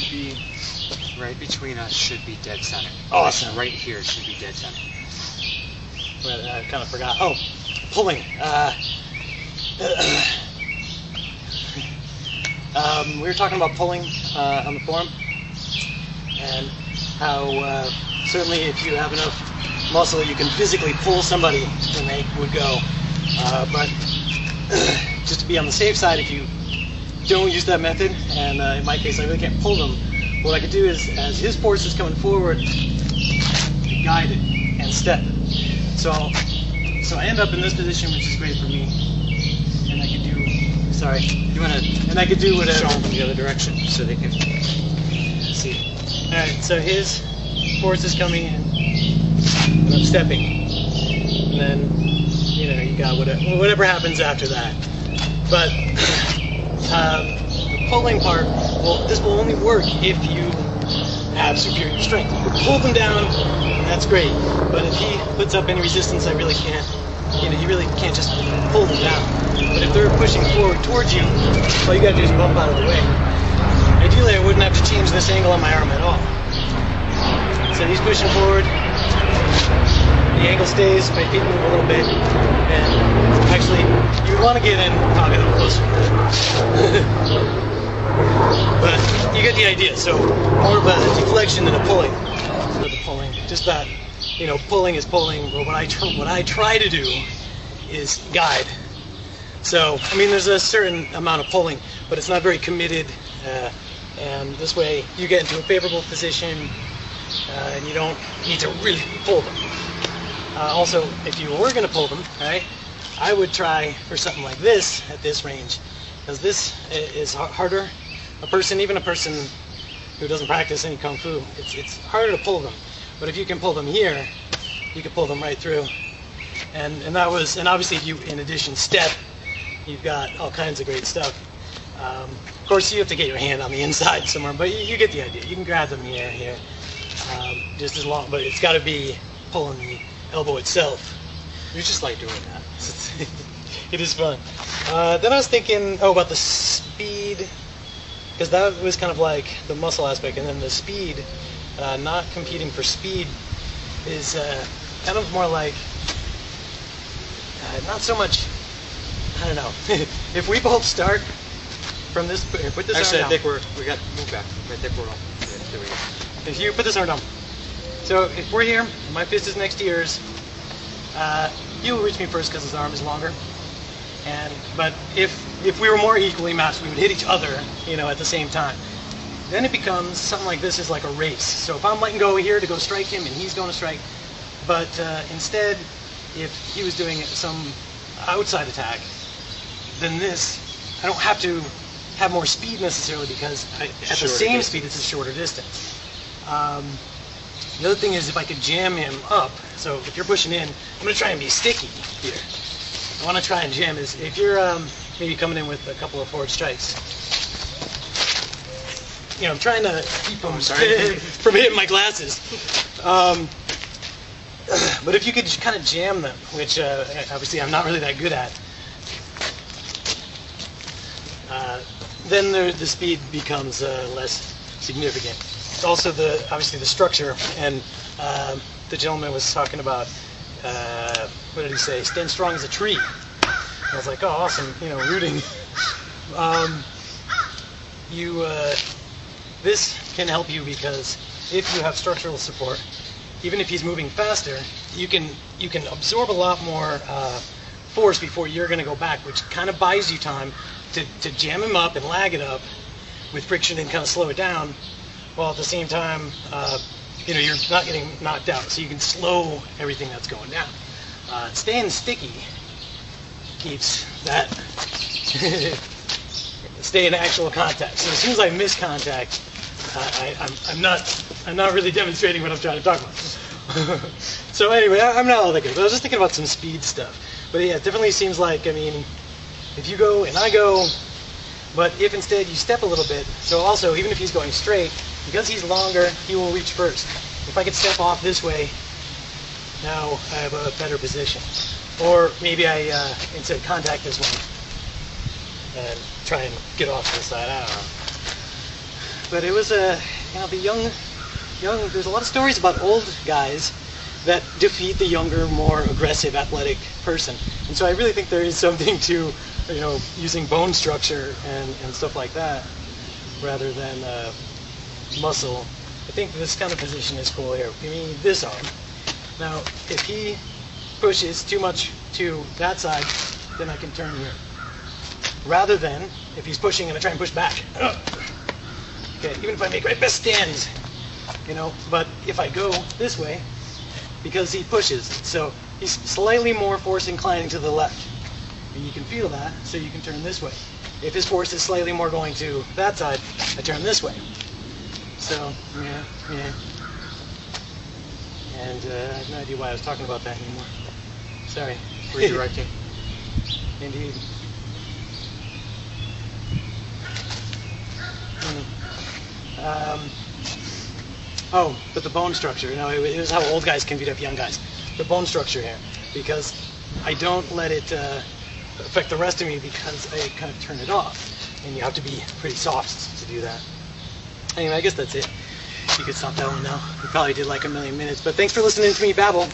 should be right between us. Should be dead center. Awesome. Right here should be dead center. But I kind of forgot. Oh, pulling. We were talking about pulling on the forum, and how certainly if you have enough muscle, you can physically pull somebody when they would go. But just to be on the safe side, if you don't use that method, and in my case I really can't pull them, what I could do is, as his force is coming forward, guide it and step. So I end up in this position, which is great for me, and I can do. Sorry, You want to? and I could do whatever. Show them the other direction so they can See. All right, so his force is coming in, and I'm stepping, and then you got whatever happens after that. But the pulling part, well, this will only work if you have superior strength. You can pull them down, that's great. But if he puts up any resistance, I really can't. You really can't just pull them down. But if they're pushing forward towards you, all you gotta do is bump out of the way. Ideally, I wouldn't have to change this angle on my arm at all. So he's pushing forward. The angle stays, but it move a little bit. And actually, you want to get in probably a little closer. But you get the idea. So more of a deflection than a pulling. For the pulling, just that. Pulling is pulling. But what I try to do is guide. So there's a certain amount of pulling, but it's not very committed. And this way, you get into a favorable position, and you don't need to really pull them. Also, if you were going to pull them, right, I would try for something like this at this range, because this is harder. Even a person who doesn't practice any kung fu, it's harder to pull them. But if you can pull them here, you can pull them right through. And obviously if you, in addition, step, you've got all kinds of great stuff. Of course, you have to get your hand on the inside somewhere, but you get the idea. You can grab them here, just as long, but it's got to be pulling the elbow itself. You just like doing that. It is fun. Then I was thinking, about the speed, because that was kind of like the muscle aspect, and then the speed, not competing for speed, is kind of more like, not so much, I don't know. If we both start from this, put this Actually, arm I down. think we got to move back. I think we're on. There we go. If you put this arm down. So if we're here, my fist is next to yours, you'll reach me first because his arm is longer. But if we were more equally matched, we would hit each other, at the same time. Then it becomes something like this is like a race. So if I'm letting go here to go strike him and he's going to strike, but instead, if he was doing some outside attack, then this, I don't have to have more speed necessarily because at the same speed it's a shorter distance. The other thing is if I could jam him up, so if you're pushing in, I'm going to try and be sticky here. I want to try and jam is if you're maybe coming in with a couple of forward strikes. I'm trying to keep them from hitting my glasses. But if you could kind of jam them, which obviously I'm not really that good at, then the speed becomes less significant. It's also obviously the structure, and the gentleman was talking about, what did he say? Stand strong as a tree. I was like, oh, awesome, rooting. This can help you because if you have structural support, even if he's moving faster, you can absorb a lot more force before you're going to go back, which kind of buys you time to jam him up and lag it up with friction and kind of slow it down, while at the same time, you're not getting knocked out, so you can slow everything that's going down. Staying sticky keeps that stay in actual contact. So as soon as I miss contact, I'm not really demonstrating what I'm trying to talk about. So anyway, I'm not all that good. But I was just thinking about some speed stuff. But yeah, it definitely seems like, if you go and I go, but if instead you step a little bit, so also even if he's going straight, because he's longer, he will reach first. If I could step off this way, now I have a better position. Or maybe I instead contact this one and try and get off to the side. I don't know. but it was the young. There's a lot of stories about old guys that defeat the younger, more aggressive, athletic person, and so I really think there is something to, using bone structure and stuff like that rather than muscle. I think this kind of position is cool here. I mean, this arm. Now, if he pushes too much to that side, then I can turn here. Rather than, if he's pushing and I try and push back. Okay, even if I make my best stands, but if I go this way, because he pushes, so he's slightly more force inclining to the left. And you can feel that, so you can turn this way. If his force is slightly more going to that side, I turn this way. So, yeah. And I have no idea why I was talking about that anymore. Sorry. Redirecting. Indeed. But the bone structure, it was how old guys can beat up young guys. The bone structure here, because I don't let it affect the rest of me because I kind of turn it off. And you have to be pretty soft to do that. Anyway, I guess that's it. You could stop that one now. We probably did like 1,000,000 minutes, but thanks for listening to me babble.